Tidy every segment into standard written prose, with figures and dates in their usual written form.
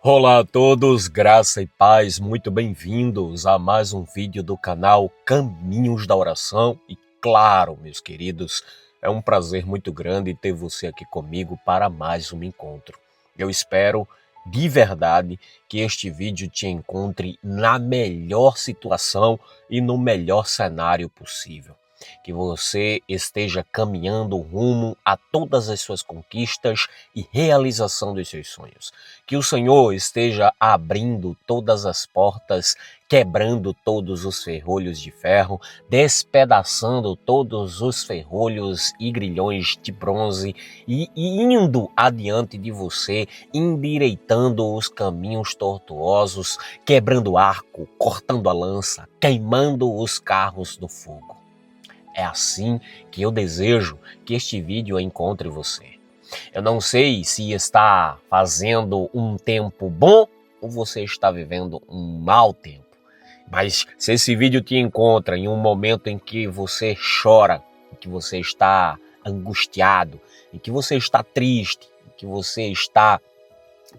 Olá a todos, graça e paz, muito bem-vindos a mais um vídeo do canal Caminhos da Oração. E claro, meus queridos, é um prazer muito grande ter você aqui comigo para mais um encontro. Eu espero de verdade que este vídeo te encontre na melhor situação e no melhor cenário possível. Que você esteja caminhando rumo a todas as suas conquistas e realização dos seus sonhos. Que o Senhor esteja abrindo todas as portas, quebrando todos os ferrolhos de ferro, despedaçando todos os ferrolhos e grilhões de bronze e indo adiante de você, endireitando os caminhos tortuosos, quebrando o arco, cortando a lança, queimando os carros do fogo. É assim que eu desejo que este vídeo encontre você. Eu não sei se está fazendo um tempo bom ou você está vivendo um mau tempo. Mas se esse vídeo te encontra em um momento em que você chora, em que você está angustiado, em que você está triste, em que você está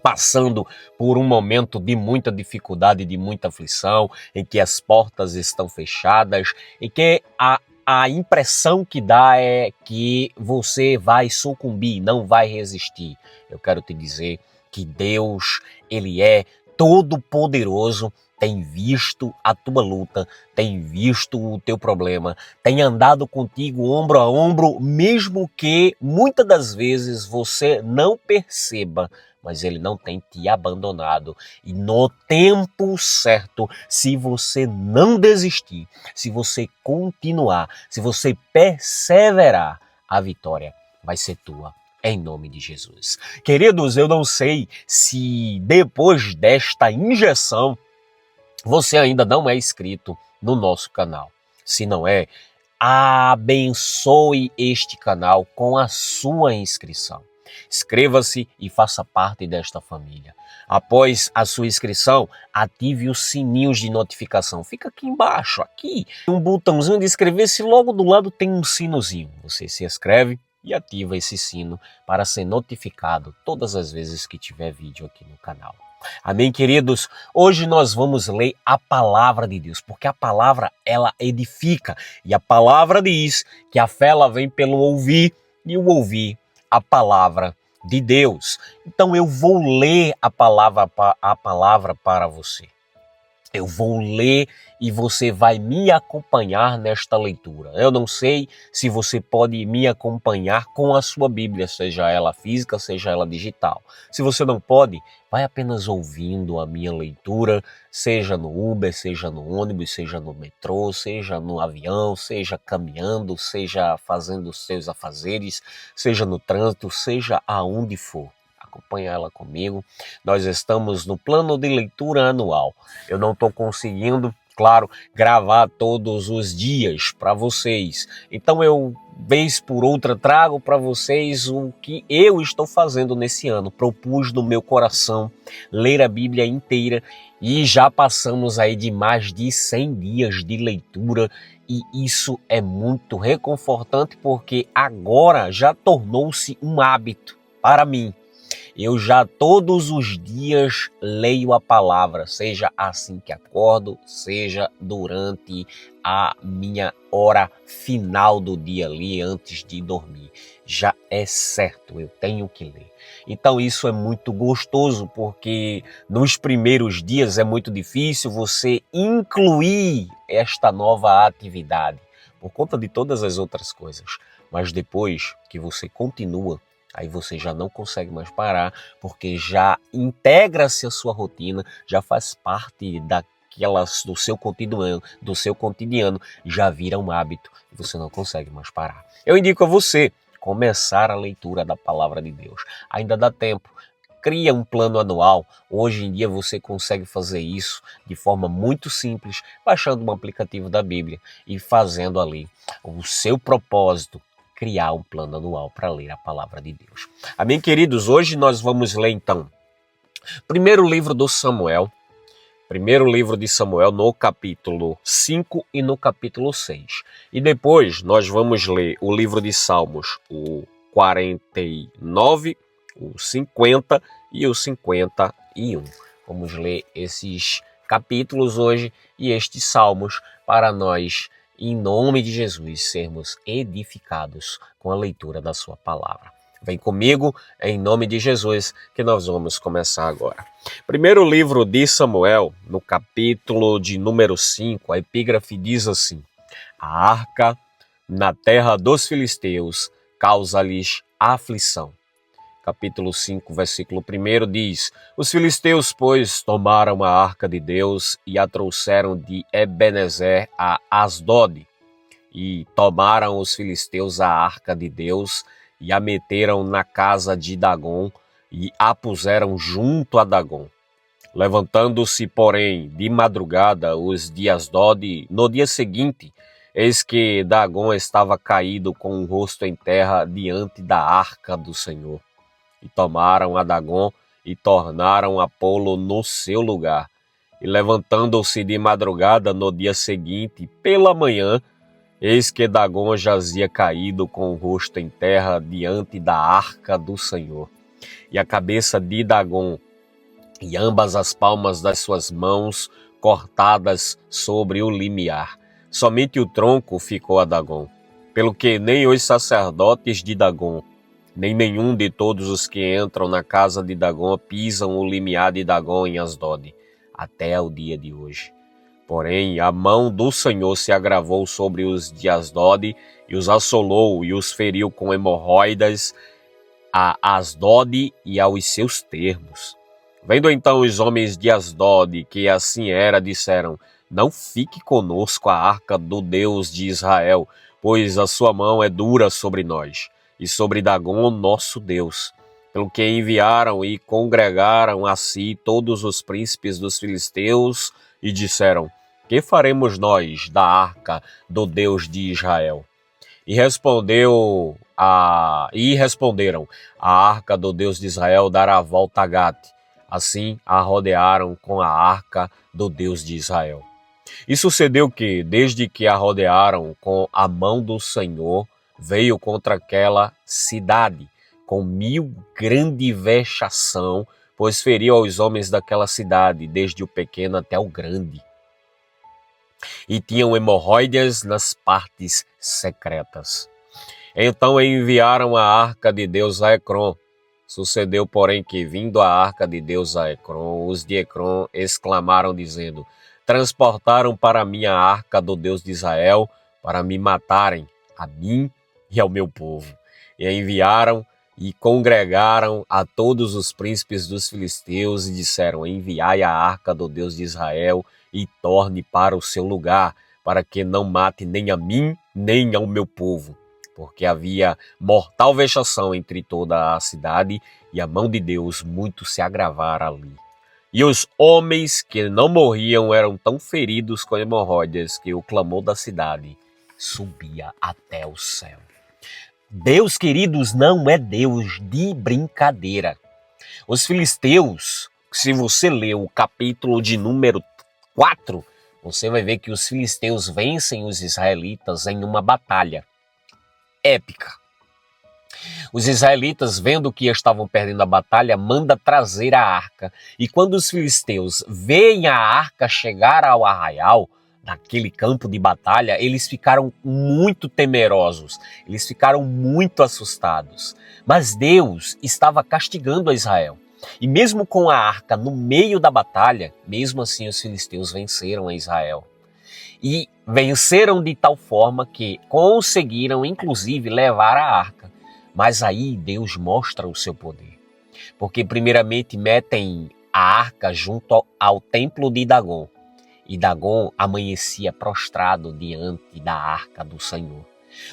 passando por um momento de muita dificuldade, de muita aflição, em que as portas estão fechadas, em que a impressão que dá é que você vai sucumbir, não vai resistir. Eu quero te dizer que Deus, Ele é todo-poderoso, tem visto a tua luta, tem visto o teu problema, tem andado contigo ombro a ombro, mesmo que muitas das vezes você não perceba, mas Ele não tem te abandonado. E no tempo certo, se você não desistir, se você continuar, se você perseverar, a vitória vai ser tua. Em nome de Jesus. Queridos, eu não sei se depois desta injeção você ainda não é inscrito no nosso canal. Se não é, abençoe este canal com a sua inscrição. Inscreva-se e faça parte desta família. Após a sua inscrição, ative os sininhos de notificação. Fica aqui embaixo, aqui, um botãozinho de inscrever-se, logo do lado tem um sinozinho. Você se inscreve e ativa esse sino para ser notificado todas as vezes que tiver vídeo aqui no canal. Amém, queridos? Hoje nós vamos ler a palavra de Deus, porque a palavra, ela edifica. E a palavra diz que a fé, ela vem pelo ouvir, e o ouvir a palavra de Deus. Então eu vou ler a palavra para você. Eu vou ler e você vai me acompanhar nesta leitura. Eu não sei se você pode me acompanhar com a sua Bíblia, seja ela física, seja ela digital. Se você não pode, vai apenas ouvindo a minha leitura, seja no Uber, seja no ônibus, seja no metrô, seja no avião, seja caminhando, seja fazendo os seus afazeres, seja no trânsito, seja aonde for. Acompanha ela comigo. Nós estamos no plano de leitura anual. Eu não estou conseguindo, claro, gravar todos os dias para vocês. Então eu, vez por outra, trago para vocês o que eu estou fazendo nesse ano. Propus no meu coração ler a Bíblia inteira e já passamos aí de mais de 100 dias de leitura. E isso é muito reconfortante porque agora já tornou-se um hábito para mim. Eu já todos os dias leio a palavra, seja assim que acordo, seja durante a minha hora final do dia ali, antes de dormir. Já é certo, eu tenho que ler. Então isso é muito gostoso, porque nos primeiros dias é muito difícil você incluir esta nova atividade, por conta de todas as outras coisas. Mas depois que você continua, aí você já não consegue mais parar, porque já integra-se a sua rotina, já faz parte do seu cotidiano, já vira um hábito e você não consegue mais parar. Eu indico a você começar a leitura da palavra de Deus. Ainda dá tempo. Cria um plano anual. Hoje em dia você consegue fazer isso de forma muito simples, baixando um aplicativo da Bíblia e fazendo ali o seu propósito, criar um plano anual para ler a palavra de Deus. Amém, queridos? Hoje nós vamos ler, então, primeiro livro de Samuel no capítulo 5 e no capítulo 6. E depois nós vamos ler o livro de Salmos, o 49, o 50 e o 51. 101. Vamos ler esses capítulos hoje e estes salmos para nós, em nome de Jesus, sermos edificados com a leitura da sua palavra. Vem comigo, em nome de Jesus, que nós vamos começar agora. Primeiro livro de Samuel, no capítulo de número 5, a epígrafe diz assim: a arca na terra dos filisteus causa-lhes aflição. Capítulo 5, versículo 1 diz: os filisteus, pois, tomaram a arca de Deus e a trouxeram de Ebenezer a Asdod. E tomaram os filisteus a arca de Deus e a meteram na casa de Dagom e a puseram junto a Dagom. Levantando-se, porém, de madrugada os de Asdod, no dia seguinte, eis que Dagom estava caído com o rosto em terra diante da arca do Senhor. E tomaram a Dagom e tornaram a pô-lo no seu lugar. E levantando-se de madrugada no dia seguinte, pela manhã, eis que Dagom jazia caído com o rosto em terra diante da arca do Senhor. E a cabeça de Dagom e ambas as palmas das suas mãos cortadas sobre o limiar. Somente o tronco ficou a Dagom, pelo que nem os sacerdotes de Dagom, nem nenhum de todos os que entram na casa de Dagom pisam o limiar de Dagom em Asdod, até o dia de hoje. Porém, a mão do Senhor se agravou sobre os de Asdod e os assolou e os feriu com hemorroidas a Asdod e aos seus termos. Vendo então os homens de Asdod que assim era, disseram: não fique conosco a arca do Deus de Israel, pois a sua mão é dura sobre nós, e sobre Dagom nosso Deus. Pelo que enviaram e congregaram a si todos os príncipes dos filisteus, e disseram: que faremos nós da arca do Deus de Israel? E responderam: a arca do Deus de Israel dará a volta a Gate. Assim a rodearam com a arca do Deus de Israel. E sucedeu que, desde que a rodearam com a mão do Senhor, veio contra aquela cidade com grande vexação, pois feriu aos homens daquela cidade, desde o pequeno até o grande. E tinham hemorroidas nas partes secretas. Então enviaram a arca de Deus a Ecrom. Sucedeu, porém, que, vindo a arca de Deus a Ecrom, os de Ecrom exclamaram, dizendo: transportaram para mim a arca do Deus de Israel, para me matarem, a mim e ao meu povo. E a enviaram e congregaram a todos os príncipes dos filisteus e disseram: enviai a arca do Deus de Israel e torne para o seu lugar, para que não mate nem a mim, nem ao meu povo. Porque havia mortal vexação entre toda a cidade, e a mão de Deus muito se agravara ali. E os homens que não morriam eram tão feridos com hemorroidas que o clamor da cidade subia até o céu. Deus, queridos, não é Deus de brincadeira. Os filisteus, se você ler o capítulo de número 4, você vai ver que os filisteus vencem os israelitas em uma batalha épica. Os israelitas, vendo que estavam perdendo a batalha, manda trazer a arca. E quando os filisteus veem a arca chegar ao arraial, naquele campo de batalha, eles ficaram muito temerosos, eles ficaram muito assustados. Mas Deus estava castigando a Israel. E mesmo com a arca no meio da batalha, mesmo assim os filisteus venceram a Israel. E venceram de tal forma que conseguiram, inclusive, levar a arca. Mas aí Deus mostra o seu poder. Porque primeiramente metem a arca junto ao templo de Dagom. E Dagom amanhecia prostrado diante da arca do Senhor.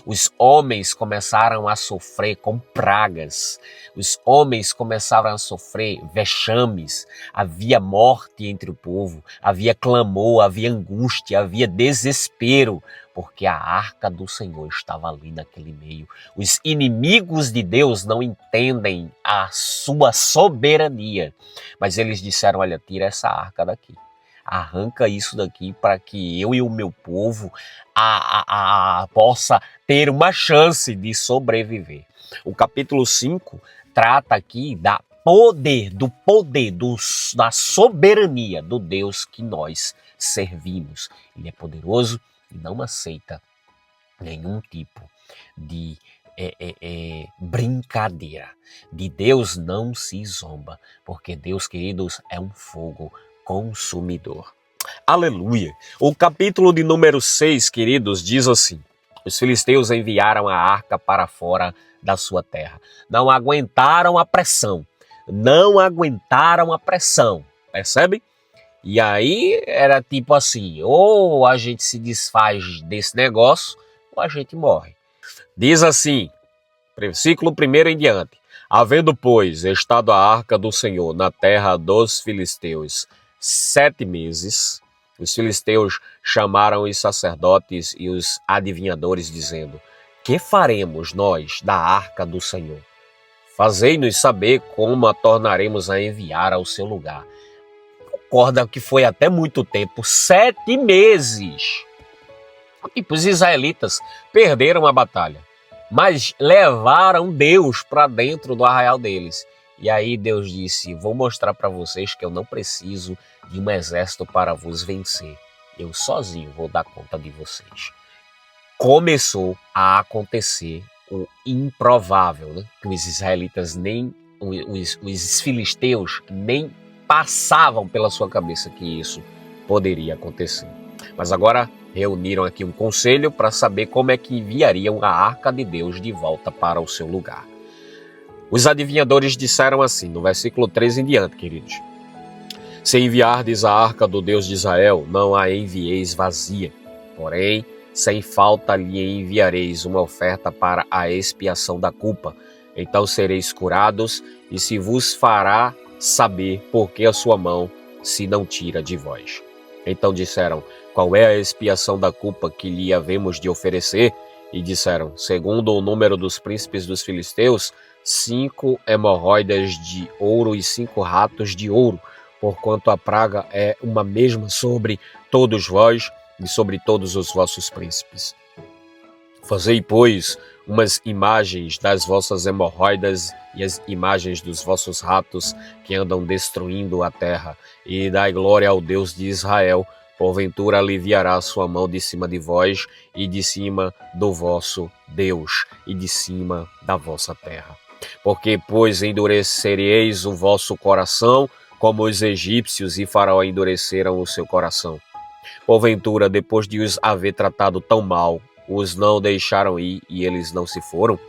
Os homens começaram a sofrer com pragas. Os homens começaram a sofrer vexames. Havia morte entre o povo. Havia clamor, havia angústia, havia desespero. Porque a arca do Senhor estava ali naquele meio. Os inimigos de Deus não entendem a sua soberania. Mas eles disseram: olha, tira essa arca daqui. Arranca isso daqui para que eu e o meu povo possa ter uma chance de sobreviver. O capítulo 5 trata aqui da da soberania do Deus que nós servimos. Ele é poderoso e não aceita nenhum tipo de brincadeira. De Deus não se zomba, porque Deus, queridos, é um fogo consumidor. Aleluia! O capítulo de número 6, queridos, diz assim: os filisteus enviaram a arca para fora da sua terra. Não aguentaram a pressão. Percebe? E aí era tipo assim, ou a gente se desfaz desse negócio, ou a gente morre. Diz assim, versículo 1 em diante: havendo, pois, estado a arca do Senhor na terra dos filisteus 7 meses, os filisteus chamaram os sacerdotes e os adivinhadores, dizendo: que faremos nós da arca do Senhor? Fazei-nos saber como a tornaremos a enviar ao seu lugar. Concorda que foi até muito tempo, 7 meses. Tipo, os israelitas perderam a batalha, mas levaram Deus para dentro do arraial deles. E aí Deus disse: vou mostrar para vocês que eu não preciso de um exército para vos vencer. Eu sozinho vou dar conta de vocês. Começou a acontecer o improvável, né? Que os israelitas os filisteus nem passavam pela sua cabeça que isso poderia acontecer. Mas agora reuniram aqui um conselho para saber como é que enviariam a arca de Deus de volta para o seu lugar. Os adivinhadores disseram assim, no versículo 13 em diante, queridos: se enviardes a arca do Deus de Israel, não a envieis vazia, porém, sem falta lhe enviareis uma oferta para a expiação da culpa. Então sereis curados, e se vos fará saber por que a sua mão se não tira de vós. Então disseram: qual é a expiação da culpa que lhe havemos de oferecer? E disseram: segundo o número dos príncipes dos filisteus, 5 hemorroidas de ouro e 5 ratos de ouro, porquanto a praga é uma mesma sobre todos vós e sobre todos os vossos príncipes. Fazei, pois, umas imagens das vossas hemorroidas e as imagens dos vossos ratos que andam destruindo a terra, e dai glória ao Deus de Israel. Porventura aliviará a sua mão de cima de vós e de cima do vosso Deus e de cima da vossa terra. Porque, pois, endurecereis o vosso coração como os egípcios e Faraó endureceram o seu coração. Porventura, depois de os haver tratado tão mal, os não deixaram ir e eles não se foram?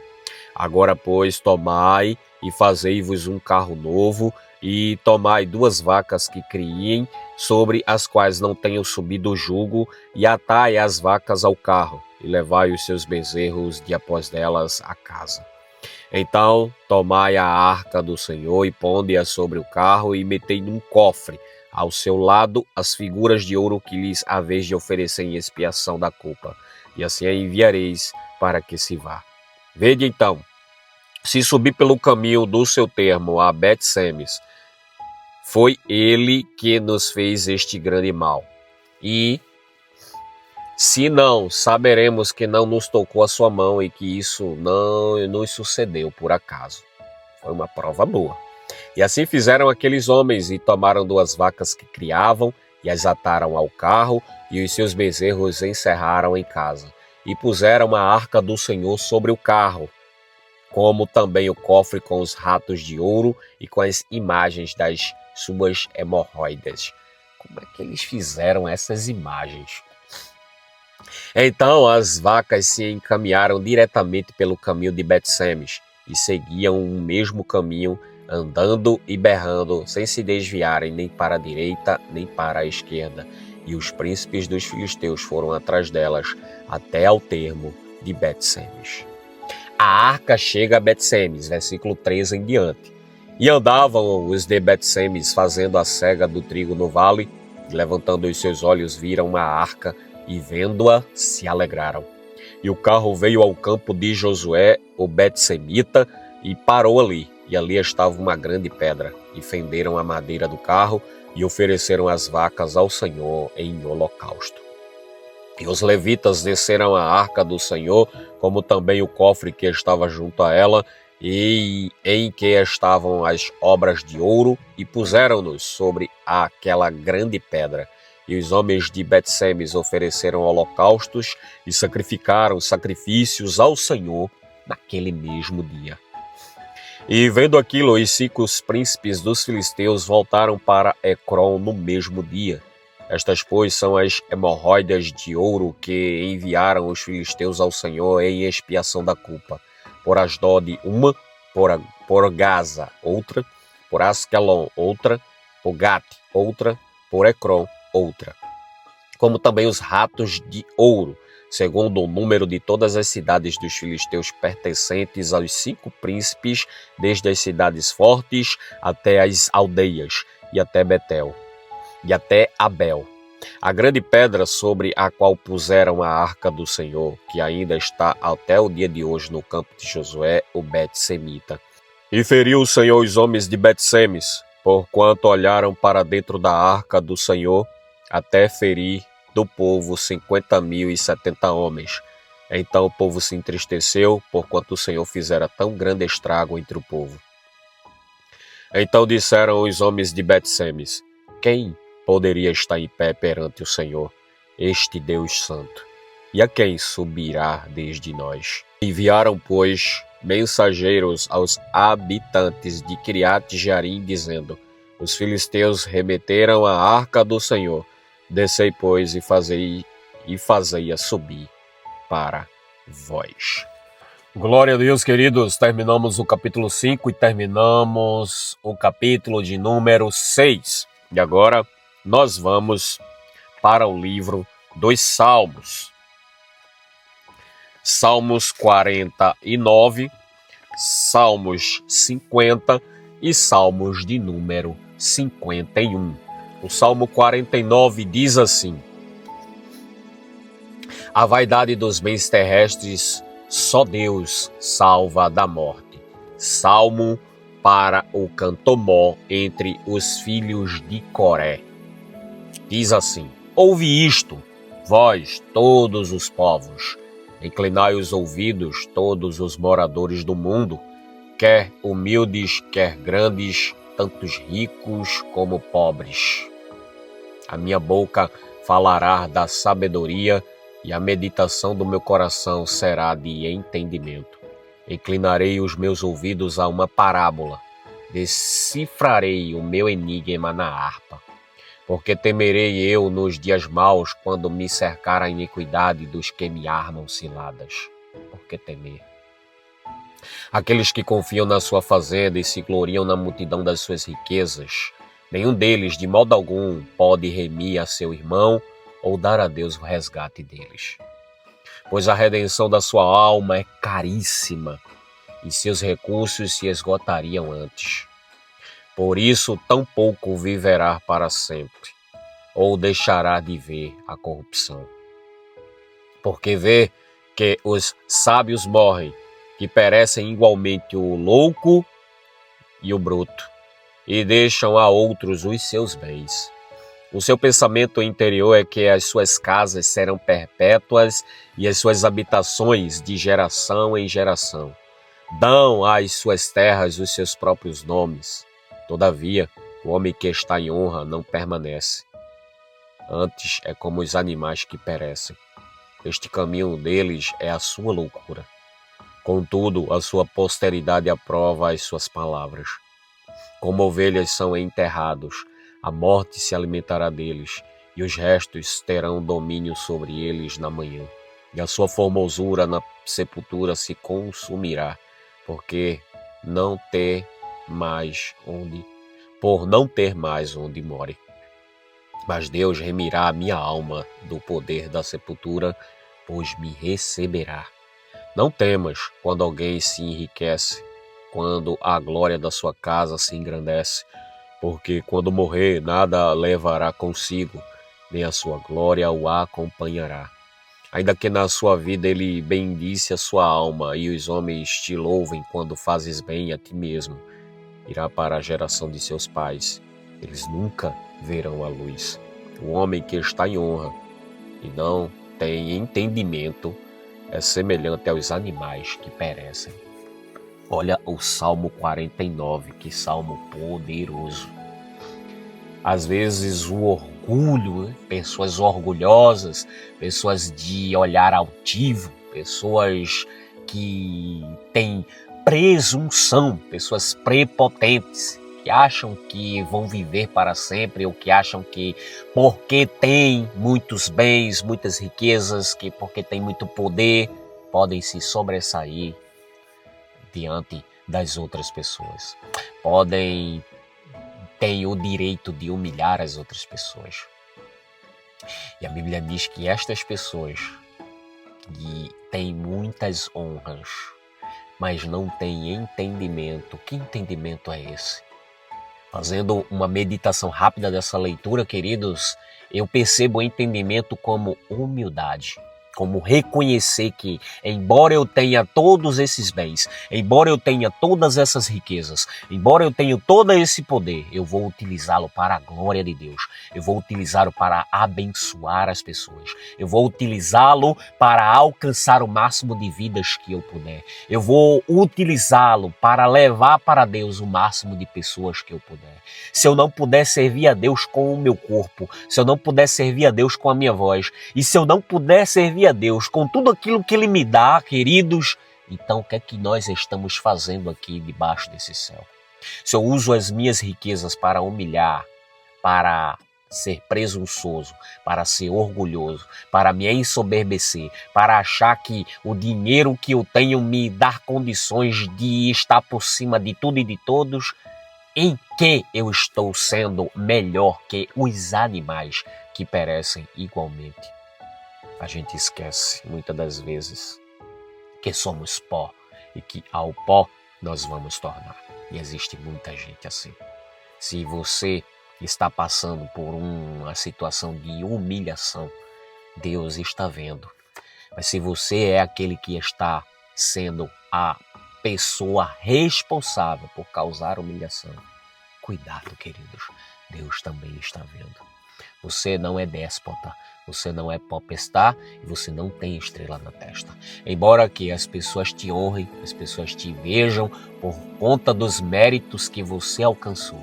Agora, pois, tomai e fazei-vos um carro novo, e tomai 2 vacas que criem, sobre as quais não tenham subido o jugo, e atai as vacas ao carro, e levai os seus bezerros de após delas a casa. Então tomai a arca do Senhor e ponde-a sobre o carro, e metei num cofre ao seu lado as figuras de ouro que lhes haveis de oferecer em expiação da culpa, e assim a enviareis para que se vá. Vede então, se subir pelo caminho do seu termo a Bet-Semes, foi ele que nos fez este grande mal. E se não, saberemos que não nos tocou a sua mão e que isso não nos sucedeu por acaso. Foi uma prova boa. E assim fizeram aqueles homens, e tomaram 2 vacas que criavam, e as ataram ao carro, e os seus bezerros encerraram em casa. E puseram a arca do Senhor sobre o carro, como também o cofre com os ratos de ouro e com as imagens das suas hemorroidas. Como é que eles fizeram essas imagens? Então as vacas se encaminharam diretamente pelo caminho de Bet-Semes e seguiam o mesmo caminho, andando e berrando, sem se desviarem nem para a direita nem para a esquerda. E os príncipes dos filisteus foram atrás delas até ao termo de Bet-Semes. A arca chega a Bet-Semes, versículo 13 em diante. E andavam os de Bet-Semes fazendo a cega do trigo no vale, e levantando os seus olhos viram a arca, e vendo-a se alegraram. E o carro veio ao campo de Josué, o Bet-Semita, e parou ali. E ali estava uma grande pedra, e fenderam a madeira do carro, e ofereceram as vacas ao Senhor em holocausto. E os levitas desceram a arca do Senhor, como também o cofre que estava junto a ela, e em que estavam as obras de ouro, e puseram-nos sobre aquela grande pedra. E os homens de Bet-Semes ofereceram holocaustos e sacrificaram sacrifícios ao Senhor naquele mesmo dia. E vendo aquilo, os 5 príncipes dos filisteus voltaram para Ecrom no mesmo dia. Estas, pois, são as hemorroidas de ouro que enviaram os filisteus ao Senhor em expiação da culpa. Por Asdod uma, por Gaza outra, por Askelon outra, por Gat outra, por Ecrom outra. Como também os ratos de ouro, segundo o número de todas as cidades dos filisteus pertencentes aos 5 príncipes, desde as cidades fortes até as aldeias, e até Betel, e até Abel. A grande pedra sobre a qual puseram a arca do Senhor, que ainda está até o dia de hoje no campo de Josué, o Bet-Semita. E feriu o Senhor os homens de Bet-Semes, porquanto olharam para dentro da arca do Senhor, até ferir do povo 50.070 homens. Então o povo se entristeceu, porquanto o Senhor fizera tão grande estrago entre o povo. Então disseram os homens de Bet-Semes: quem poderia estar em pé perante o Senhor, este Deus Santo? E a quem subirá desde nós? Enviaram, pois, mensageiros aos habitantes de Kiriat-Jearim, dizendo: os filisteus remeteram a arca do Senhor. Descei, pois, e fazei-a subir para vós. Glória a Deus, queridos. Terminamos o capítulo 5 e terminamos o capítulo de número 6. E agora nós vamos para o livro dos Salmos. Salmos 49, Salmos 50 e Salmos de número 51. O Salmo 49 diz assim: a vaidade dos bens terrestres, só Deus salva da morte. Salmo para o cantor-mó entre os filhos de Coré. Diz assim: ouve isto, vós, todos os povos. Inclinai os ouvidos, todos os moradores do mundo, quer humildes, quer grandes, tantos ricos como pobres. A minha boca falará da sabedoria, e a meditação do meu coração será de entendimento. Inclinarei os meus ouvidos a uma parábola, decifrarei o meu enigma na harpa. Porque temerei eu nos dias maus, quando me cercar a iniquidade dos que me armam ciladas. Por que temer? Aqueles que confiam na sua fazenda e se gloriam na multidão das suas riquezas, nenhum deles, de modo algum, pode remir a seu irmão ou dar a Deus o resgate deles. Pois a redenção da sua alma é caríssima e seus recursos se esgotariam antes. Por isso, tampouco viverá para sempre, ou deixará de ver a corrupção. Porque vê que os sábios morrem, que perecem igualmente o louco e o bruto, e deixam a outros os seus bens. O seu pensamento interior é que as suas casas serão perpétuas e as suas habitações de geração em geração. Dão às suas terras os seus próprios nomes. Todavia, o homem que está em honra não permanece. Antes é como os animais que perecem. Este caminho deles é a sua loucura. Contudo, a sua posteridade aprova as suas palavras. Como ovelhas são enterrados, a morte se alimentará deles, e os restos terão domínio sobre eles na manhã. E a sua formosura na sepultura se consumirá, porque não ter mais onde more. Mas Deus remirá a minha alma do poder da sepultura, pois me receberá. Não temas quando alguém se enriquece, quando a glória da sua casa se engrandece, porque quando morrer nada levará consigo, nem a sua glória o acompanhará. Ainda que na sua vida ele bendice a sua alma, e os homens te louvem quando fazes bem a ti mesmo, irá para a geração de seus pais. Eles nunca verão a luz. O homem que está em honra e não tem entendimento é semelhante aos animais que perecem. Olha o Salmo 49, que salmo poderoso. Às vezes o orgulho, né? Pessoas orgulhosas, pessoas de olhar altivo, pessoas que têm presunção, pessoas prepotentes, que acham que vão viver para sempre ou que acham que porque têm muitos bens, muitas riquezas, que porque têm muito poder, podem se sobressair diante das outras pessoas. Têm o direito de humilhar as outras pessoas. E a Bíblia diz que estas pessoas que têm muitas honras, mas não têm entendimento. Que entendimento é esse? Fazendo uma meditação rápida dessa leitura, queridos, eu percebo o entendimento como humildade, como reconhecer que, embora eu tenha todos esses bens, embora eu tenha todas essas riquezas, embora eu tenha todo esse poder, eu vou utilizá-lo para a glória de Deus. Eu vou utilizá-lo para abençoar as pessoas. Eu vou utilizá-lo para alcançar o máximo de vidas que eu puder. Eu vou utilizá-lo para levar para Deus o máximo de pessoas que eu puder. Se eu não puder servir a Deus com o meu corpo, se eu não puder servir a Deus com a minha voz, e se eu não puder servir a Deus com tudo aquilo que Ele me dá, queridos, então o que é que nós estamos fazendo aqui debaixo desse céu? Se eu uso as minhas riquezas para humilhar, para ser presunçoso, para ser orgulhoso, para me ensoberbecer, para achar que o dinheiro que eu tenho me dá condições de estar por cima de tudo e de todos, em que eu estou sendo melhor que os animais que perecem igualmente? A gente esquece muitas das vezes que somos pó e que ao pó nós vamos tornar. E existe muita gente assim. Se você está passando por uma situação de humilhação, Deus está vendo. Mas se você é aquele que está sendo a pessoa responsável por causar humilhação, cuidado, queridos, Deus também está vendo. Você não é déspota, você não é popstar e você não tem estrela na testa. Embora que as pessoas te honrem, as pessoas te vejam por conta dos méritos que você alcançou,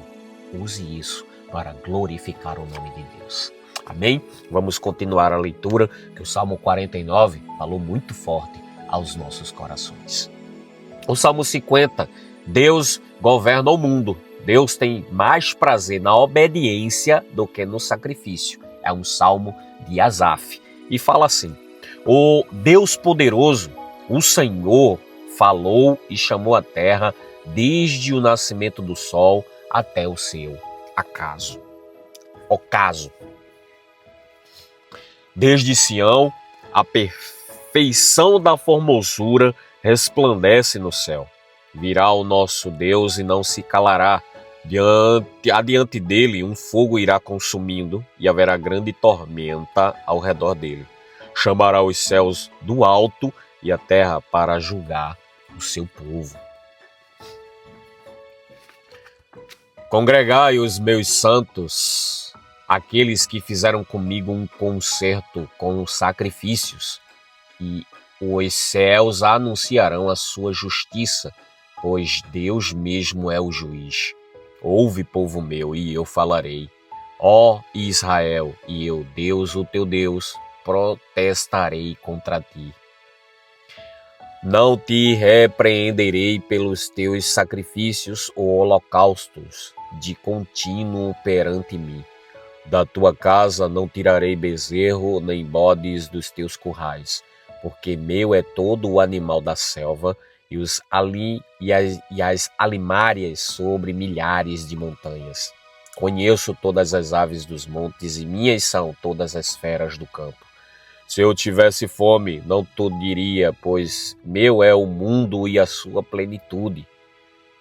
use isso para glorificar o nome de Deus. Amém? Vamos continuar a leitura, que o Salmo 49 falou muito forte aos nossos corações. O Salmo 50, Deus governa o mundo. Deus tem mais prazer na obediência do que no sacrifício. É um salmo de Asaf. E fala assim: o Deus poderoso, o Senhor, falou e chamou a terra desde o nascimento do sol até o seu ocaso. Desde Sião, a perfeição da formosura resplandece no céu. Virá o nosso Deus e não se calará. Adiante dele um fogo irá consumindo e haverá grande tormenta ao redor dele. Chamará os céus do alto e a terra para julgar o seu povo. Congregai os meus santos, aqueles que fizeram comigo um concerto com sacrifícios, e os céus anunciarão a sua justiça, pois Deus mesmo é o juiz. Ouve, povo meu, e eu falarei. Ó Israel, e eu, Deus, o teu Deus, protestarei contra ti. Não te repreenderei pelos teus sacrifícios ou holocaustos de contínuo perante mim. Da tua casa não tirarei bezerro nem bodes dos teus currais, porque meu é todo o animal da selva e as alimárias sobre milhares de montanhas. Conheço todas as aves dos montes e minhas são todas as feras do campo. Se eu tivesse fome, não te diria, pois meu é o mundo e a sua plenitude.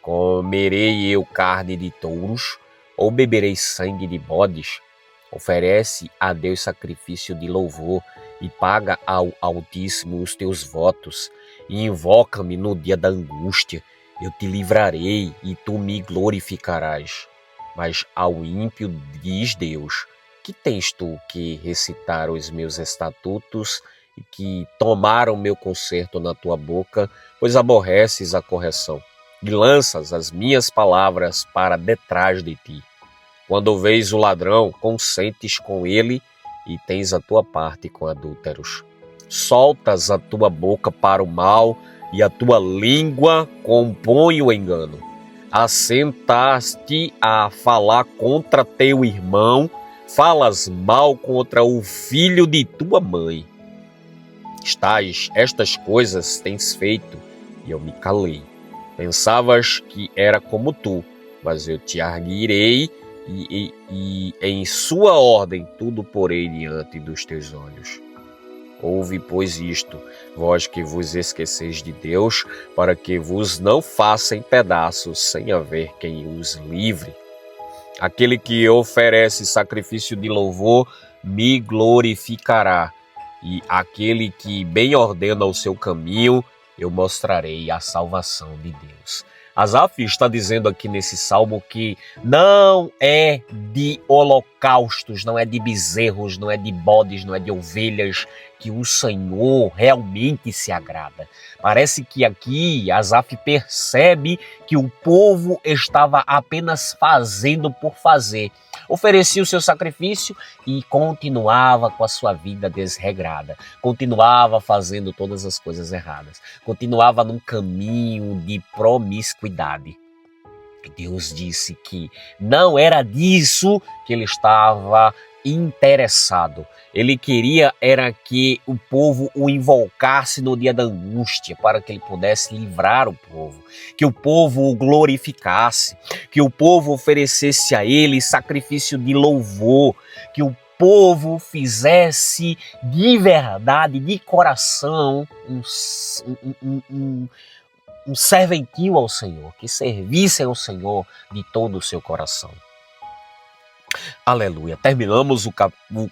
Comerei eu carne de touros ou beberei sangue de bodes? Oferece a Deus sacrifício de louvor e paga ao Altíssimo os teus votos, e invoca-me no dia da angústia. Eu te livrarei e tu me glorificarás. Mas ao ímpio diz Deus: que tens tu que recitar os meus estatutos e que tomar o meu conserto na tua boca, pois aborreces a correção. e lanças as minhas palavras para detrás de ti. Quando vês o ladrão, consentes com ele e tens a tua parte com adúlteros. Soltas a tua boca para o mal e a tua língua compõe o engano. Assentaste a falar contra teu irmão, falas mal contra o filho de tua mãe. Estas coisas tens feito e eu me calei. Pensavas que era como tu, mas eu te arguirei e em sua ordem tudo porei diante dos teus olhos. Ouve, pois, isto, vós que vos esqueceis de Deus, para que vos não faça em pedaços, sem haver quem os livre. Aquele que oferece sacrifício de louvor me glorificará, e aquele que bem ordena o seu caminho, eu mostrarei a salvação de Deus. Asaf está dizendo aqui nesse salmo que não é de holocaustos, não é de bezerros, não é de bodes, não é de ovelhas que o Senhor realmente se agrada. Parece que aqui Asaf percebe que o povo estava apenas fazendo por fazer. Oferecia o seu sacrifício e continuava com a sua vida desregrada. Continuava fazendo todas as coisas erradas. Continuava num caminho de promiscuidade. Deus disse que não era disso que ele estava interessado. Ele queria era que o povo o invocasse no dia da angústia, para que ele pudesse livrar o povo, que o povo o glorificasse, que o povo oferecesse a ele sacrifício de louvor, que o povo fizesse de verdade, de coração, um serventil ao Senhor, que servisse ao Senhor de todo o seu coração. Aleluia. Terminamos o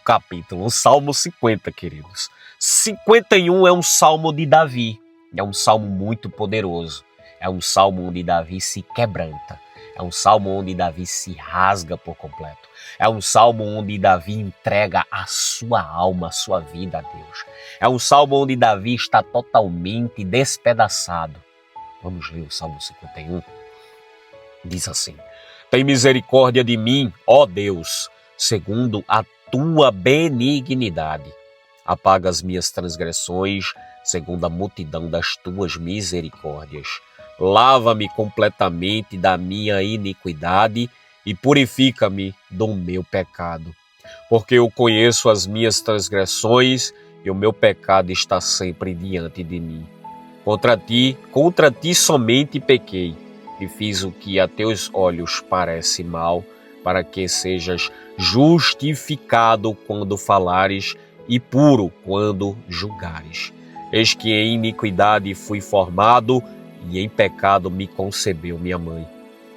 capítulo, o Salmo 50, queridos. 51 é um salmo de Davi. É um salmo muito poderoso. É um salmo onde Davi se quebranta. É um salmo onde Davi se rasga por completo. É um salmo onde Davi entrega a sua alma, a sua vida a Deus. É um salmo onde Davi está totalmente despedaçado. Vamos ler o Salmo 51. Diz assim: tem misericórdia de mim, ó Deus, segundo a tua benignidade. Apaga as minhas transgressões, segundo a multidão das tuas misericórdias. Lava-me completamente da minha iniquidade e purifica-me do meu pecado. Porque eu conheço as minhas transgressões e o meu pecado está sempre diante de mim. Contra ti somente pequei, e fiz o que a teus olhos parece mal, para que sejas justificado quando falares e puro quando julgares. Eis que em iniquidade fui formado, e em pecado me concebeu minha mãe.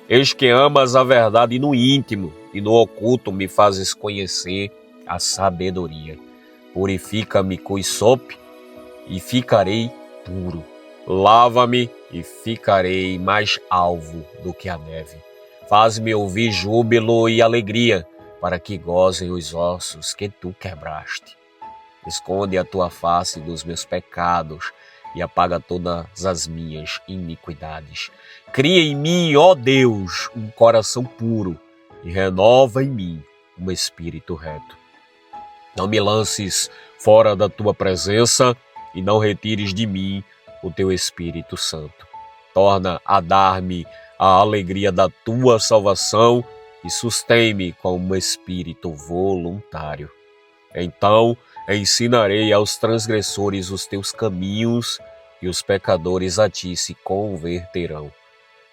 Eis que amas a verdade no íntimo, e no oculto me fazes conhecer a sabedoria. Purifica-me com hisope, e ficarei puro. Lava-me e ficarei mais alvo do que a neve. Faz-me ouvir júbilo e alegria, para que gozem os ossos que tu quebraste. Esconde a tua face dos meus pecados e apaga todas as minhas iniquidades. Cria em mim, ó Deus, um coração puro e renova em mim um espírito reto. Não me lances fora da tua presença e não retires de mim o teu Espírito Santo. Torna a dar-me a alegria da tua salvação e sustém-me com um espírito voluntário. Então ensinarei aos transgressores os teus caminhos e os pecadores a ti se converterão.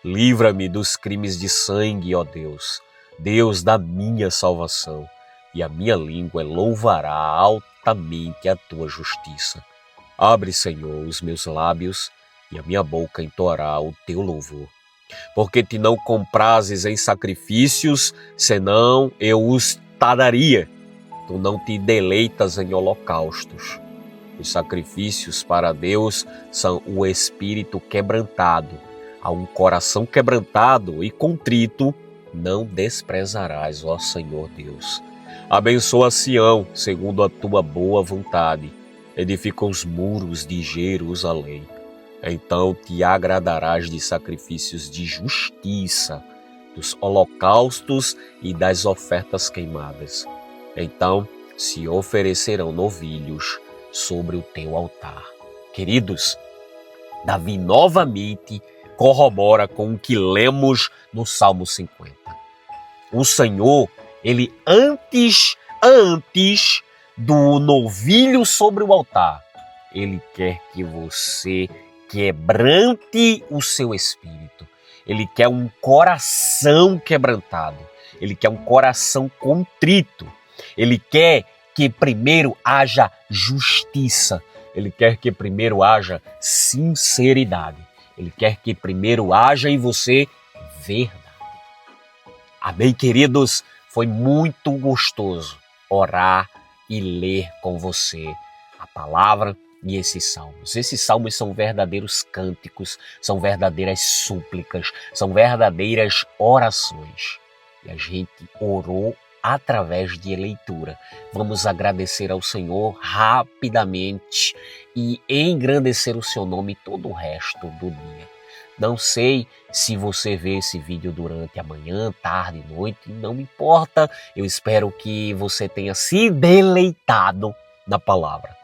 Livra-me dos crimes de sangue, ó Deus, Deus da minha salvação, e a minha língua louvará altamente a tua justiça. Abre, Senhor, os meus lábios, e a minha boca entoará o teu louvor. Porque te não comprases em sacrifícios, senão eu os daria. Tu não te deleitas em holocaustos. Os sacrifícios para Deus são o espírito quebrantado. A um coração quebrantado e contrito não desprezarás, ó Senhor Deus. Abençoa Sião, segundo a tua boa vontade. Edifica os muros de Jerusalém. Então te agradarás de sacrifícios de justiça, dos holocaustos e das ofertas queimadas. Então se oferecerão novilhos sobre o teu altar. Queridos, Davi novamente corrobora com o que lemos no Salmo 50. O Senhor, ele antes do novilho sobre o altar, ele quer que você quebrante o seu espírito. Ele quer um coração quebrantado. Ele quer um coração contrito. Ele quer que primeiro haja justiça. Ele quer que primeiro haja sinceridade. Ele quer que primeiro haja em você verdade. Amém, queridos? Foi muito gostoso orar e ler com você a palavra e esses salmos. Esses salmos são verdadeiros cânticos, são verdadeiras súplicas, são verdadeiras orações. E a gente orou através de leitura. Vamos agradecer ao Senhor rapidamente e engrandecer o seu nome todo o resto do dia. Não sei se você vê esse vídeo durante a manhã, tarde, noite, não me importa. Eu espero que você tenha se deleitado na palavra.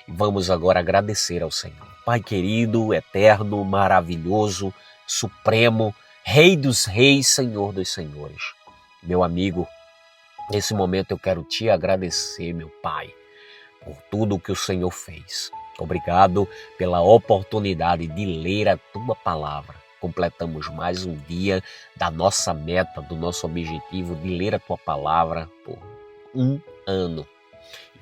E vamos agora agradecer ao Senhor. Pai querido, eterno, maravilhoso, supremo, Rei dos reis, Senhor dos senhores. Meu amigo, nesse momento eu quero te agradecer, meu Pai, por tudo o que o Senhor fez. Obrigado pela oportunidade de ler a Tua palavra. Completamos mais um dia da nossa meta, do nosso objetivo de ler a Tua palavra por um ano.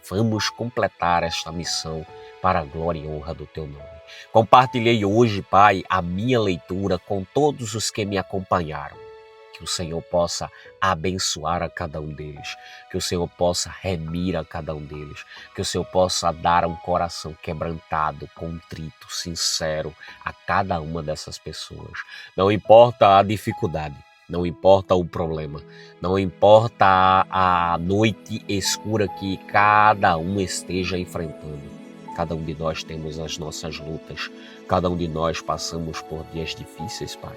Vamos completar esta missão para a glória e honra do Teu nome. Compartilhei hoje, Pai, a minha leitura com todos os que me acompanharam. Que o Senhor possa abençoar a cada um deles, que o Senhor possa remir a cada um deles, que o Senhor possa dar um coração quebrantado, contrito, sincero a cada uma dessas pessoas. Não importa a dificuldade, não importa o problema, não importa a noite escura que cada um esteja enfrentando. Cada um de nós temos as nossas lutas, cada um de nós passamos por dias difíceis, Pai.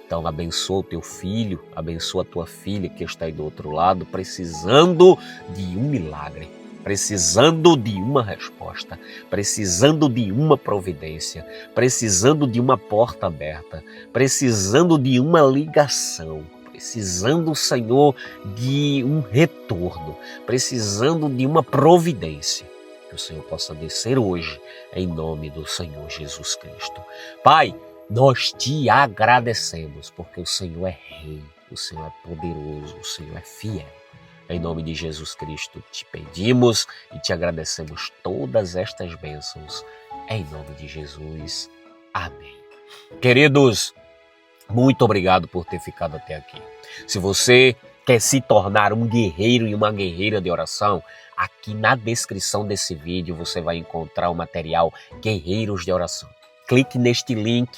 Então abençoa o teu filho, abençoa a tua filha que está aí do outro lado, precisando de um milagre, precisando de uma resposta, precisando de uma providência, precisando de uma porta aberta, precisando de uma ligação, precisando, Senhor, de um retorno, precisando de uma providência. Que o Senhor possa descer hoje, em nome do Senhor Jesus Cristo. Pai, nós te agradecemos, porque o Senhor é Rei, o Senhor é poderoso, o Senhor é fiel. Em nome de Jesus Cristo te pedimos e te agradecemos todas estas bênçãos. Em nome de Jesus. Amém. Queridos, muito obrigado por ter ficado até aqui. Se você quer se tornar um guerreiro e uma guerreira de oração, aqui na descrição desse vídeo você vai encontrar o material Guerreiros de Oração. Clique neste link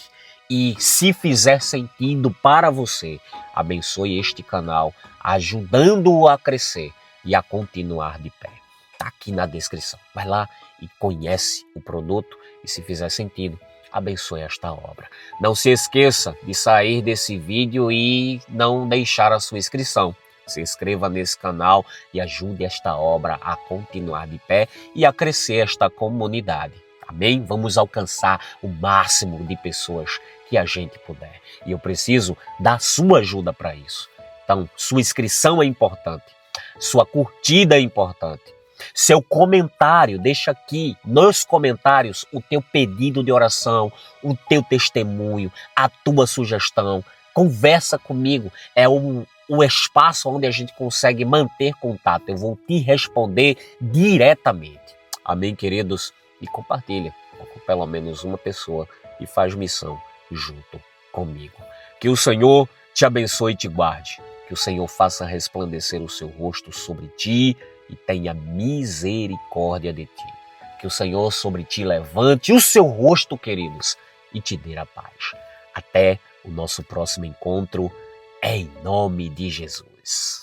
e, se fizer sentido para você, abençoe este canal, ajudando-o a crescer e a continuar de pé. Está aqui na descrição. Vai lá e conhece o produto e, se fizer sentido, abençoe esta obra. Não se esqueça de sair desse vídeo e não deixar a sua inscrição. Se inscreva nesse canal e ajude esta obra a continuar de pé e a crescer esta comunidade. Amém? Vamos alcançar o máximo de pessoas que a gente puder. E eu preciso da sua ajuda para isso. Então, sua inscrição é importante. Sua curtida é importante. Seu comentário, deixa aqui nos comentários o teu pedido de oração, o teu testemunho, a tua sugestão. Conversa comigo. É o espaço onde a gente consegue manter contato. Eu vou te responder diretamente. Amém, queridos? E compartilha com pelo menos uma pessoa e faz missão junto comigo. Que o Senhor te abençoe e te guarde. Que o Senhor faça resplandecer o seu rosto sobre ti e tenha misericórdia de ti. Que o Senhor sobre ti levante o seu rosto, queridos, e te dê a paz. Até o nosso próximo encontro, em nome de Jesus.